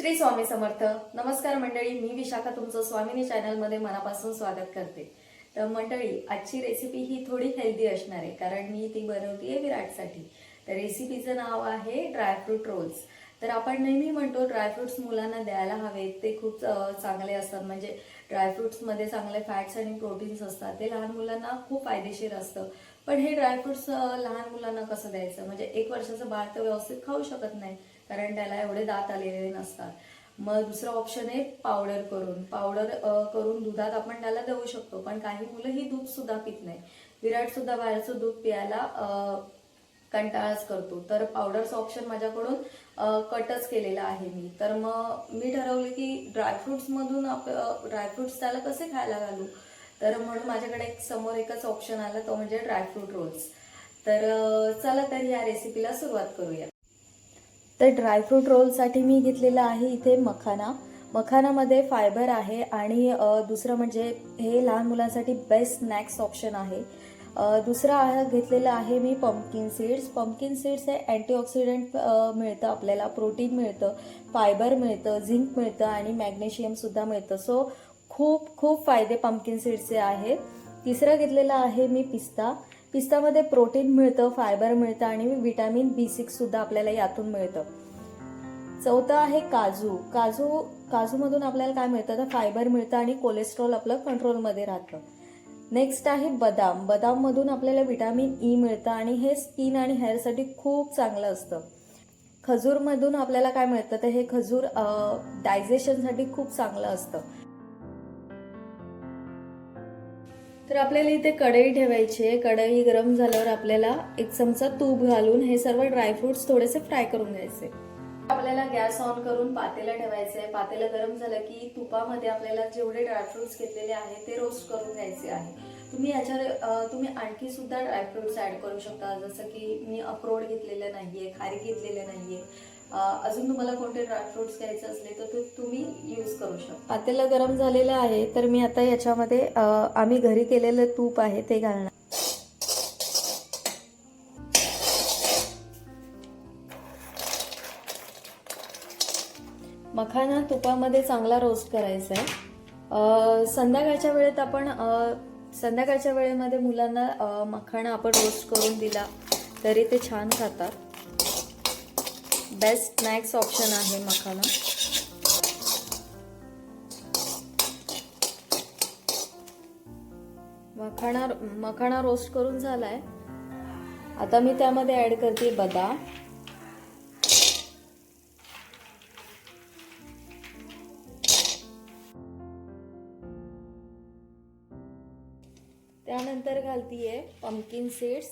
श्री स्वामी समर्थ. नमस्कार मंडळी, मी विशाखा तुमचं स्वामिनी चॅनलमध्ये मनापासून स्वागत करते. तर मंडळी, आजची रेसिपी ही थोडी हेल्दी असणार आहे, कारण मी ती बनवतीये विराटसाठी. तर रेसिपीचं नाव आहे ड्रायफ्रूट रोल्स. तर आपण नेहमी म्हणतो ड्रायफ्रुट्स मुलांना द्यायला हवेत, ते खूप चांगले असतात. म्हणजे ड्रायफ्रुट्समध्ये चांगले फॅट्स आणि प्रोटीन्स असतात, ते लहान मुलांना खूप फायदेशीर असतं. पण हे ड्रायफ्रुट्स लहान मुलांना कसं द्यायचं? म्हणजे 1 वर्षाचं बाळ तर व्यवस्थित खाऊ शकत नाही, कारण त्याला एवढे दात आलेले नसतात. मग दुसरा ऑप्शन आहे पावडर करून दुधात आपण त्याला देऊ शकतो. पण काही मुलं ही दूध सुद्धा पित नाही. विराट सुद्धा बाहेरचं दूध प्यायला कंटाळाच करतो. तर पावडरचं ऑप्शन माझ्याकडून कटच केलेला आहे मी. तर मग मी ठरवले की ड्रायफ्रुट्समधून ड्रायफ्रुट्स त्याला कसे खायला घालू. तर म्हणून माझ्याकडे समोर एकच ऑप्शन आला, तो म्हणजे ड्रायफ्रूट रोल्स. तर चला तर या रेसिपीला सुरुवात करूया. तर ड्रायफ्रूट रोलसाठी मी घेतलेला आहे इथे मखाना. मखानामध्ये फायबर आहे आणि दुसरं म्हणजे हे लहान मुलांसाठी बेस्ट स्नॅक्स ऑप्शन आहे. दुसरा घेतलेला आहे मी पंपकिन सीड्स. पंपकिन सीड्स हे अँटीऑक्सिडंट मिळतं, आपल्याला प्रोटीन मिळतं, फायबर मिळतं, झिंक मिळतं आणि मॅग्नेशियमसुद्धा मिळतं. सो खूप खूप फायदे पंपकिन सीड्सचे आहेत. तिसरं घेतलेलं आहे मी पिस्ता. पिस्तामध्ये प्रोटीन मिळतं, फायबर मिळतं आणि विटॅमिन B6 सुद्धा आपल्याला यातून मिळतं. चौथं आहे काजू. काजूमधून आपल्याला काय मिळतं तर फायबर मिळतं आणि कोलेस्ट्रॉल आपलं कंट्रोलमध्ये राहतं. नेक्स्ट आहे बदाम. बदाममधून आपल्याला विटॅमिन E मिळतं आणि हे स्किन आणि हेअरसाठी खूप चांगलं असतं. खजूरमधून आपल्याला काय मिळतं तर हे खजूर डायजेशनसाठी खूप चांगलं असतं. तर आपल्याला इथे कढई ठेवायची आहे. कढई गरम झाल्यावर आपल्याला 1 चमचा तूप घालून हे सर्व ड्रायफ्रुट्स थोडेसे फ्राय करून घ्यायचे. आपल्याला गॅस ऑन करून पातेलं ठेवायचं आहे. पातेलं गरम झालं की तुपामध्ये आपल्याला जेवढे ड्रायफ्रुट्स घेतलेले आहे ते रोस्ट करून घ्यायचे आहे. तुम्ही आणखी सुद्धा ड्रायफ्रुट्स ऍड करू शकता, जसं की मी अक्रोड घेतलेलं नाहीये, खारीक घेतलेलं नाहीये. अजून तुम्हाला कोणते ड्रायफ्रुट्स घ्यायचे असले तर तुम्ही यूज करू शकता. पातेलं गरम झालेलं आहे, तर मी आता याच्यामध्ये आम्ही घरी केलेलं तूप आहे ते घालणार. मखाना तुपामध्ये चांगला रोस्ट करायचा आहे. संध्याकाळच्या वेळेमध्ये मुलांना मखाना आपण रोस्ट करून दिला तरी ते छान खातात. बेस्ट स्नॅक्स ऑप्शन आहे मखाना. मखाना रोस्ट करून झालाय. आता मी त्यामध्ये ऍड करते बदाम. त्यानंतर घालतीये पंपकिन सीड्स.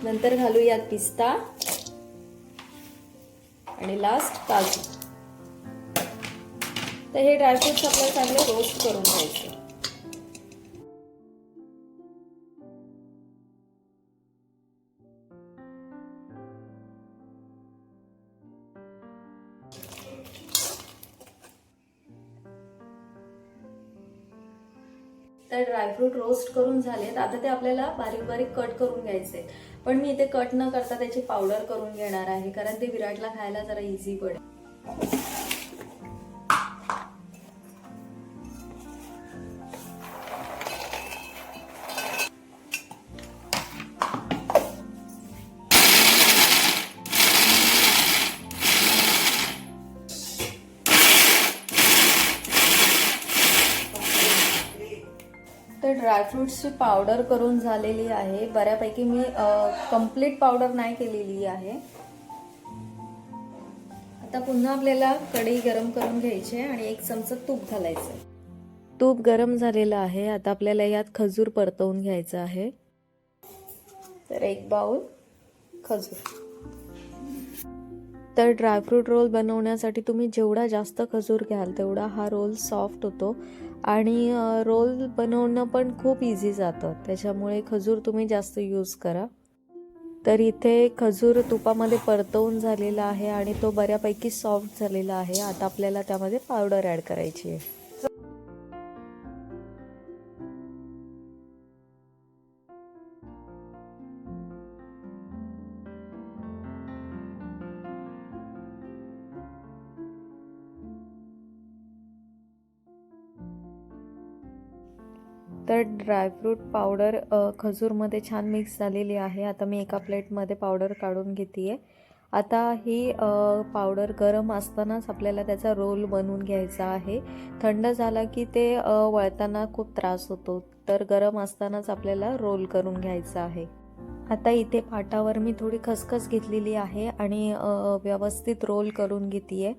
नंतर घालूयात पिस्ता आणि लास्ट काजू. तर हे ड्रायफ्रुट्स आपल्याला चांगले रोस्ट करून घ्यायचे. तर ड्रायफ्रूट रोस्ट करून झालेत. आता ते आपल्याला बारीक बारीक कट करून घ्यायचे. पण मी इथे कट न करता त्याची पावडर करून घेणार आहे, कारण ते विराटला खायला जरा इझी पडेल. तर ड्रायफ्रुट्सची पावडर करून झालेली आहे बऱ्यापैकी. मी कंप्लीट पावडर नाही केलेली आहे. आता पुन्हा आपल्याला कढई गरम करून घ्यायची आहे आणि 1 चमचा तूप घालायचं. तूप गरम झालेलं आहे. आता आपल्याला यात खजूर परतवून घ्यायचं आहे. तर 1 बाउल खजूर. तर ड्रायफ्रूट रोल बनवण्यासाठी तुम्ही जेवढा जास्त खजूर घ्याल तेवढा हा रोल सॉफ्ट होतो आणि रोल बनवणं पण खूप इझी जातं. त्याच्यामुळे खजूर तुम्ही जास्त यूज करा. तर इथे खजूर तुपामध्ये परतवून झालेला आहे आणि तो बऱ्यापैकी सॉफ्ट झालेला आहे. आता आपल्याला त्यामध्ये पावडर ॲड करायची आहे. तर ड्रायफ्रूट पावडर खजूरमध्ये छान मिक्स झालेली आहे. आता मी एका प्लेटमध्ये पावडर काढून घेते आहे. आता ही पावडर गरम असतानाच आपल्याला त्याचा रोल बनवून घ्यायचा आहे. थंड झाला की ते वळताना खूप त्रास होतो, तर गरम असतानाच आपल्याला रोल करून घ्यायचा आहे. आता इथे पाटावर मी थोडी खसखस घेतलेली आहे आणि व्यवस्थित रोल करून घेते आहे.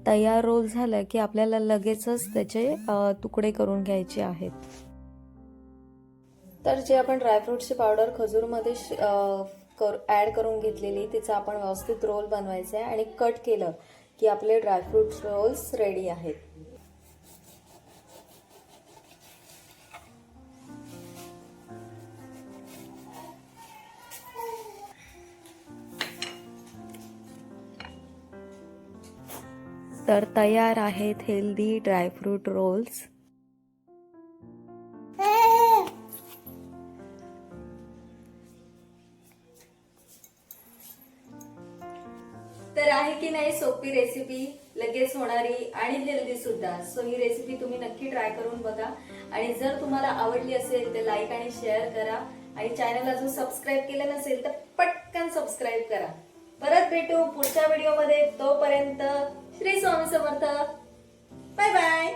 तयार रोल झालं की आपल्याला लगेचच त्याचे तुकडे करून घ्यायचे आहेत. तर जे आपण ड्रायफ्रूटची पावडर खजूरमध्ये ॲड करून घेतलेली तिचा आपण व्यवस्थित रोल बनवायचा आहे आणि कट केलं की आपले ड्रायफ्रूट रोल्स रेडी आहेत. तर तयार आहेत हेल्दी ड्रायफ्रूट रोल्स. तर आहे की नाही सोपी रेसिपी, लगेच होणारी आणि हेल्दी सुद्धा. सो ही रेसिपी तुम्ही नक्की ट्राय करून बघा आणि जर तुम्हाला आवडली असेल तर लाईक आणि शेअर करा आणि चॅनल अजून सबस्क्राईब केलं नसेल तर पटकन सबस्क्राईब करा. परत भेटू पुढच्या व्हिडिओमध्ये. तोपर्यंत श्री स्वामी समर्थ. Bye bye.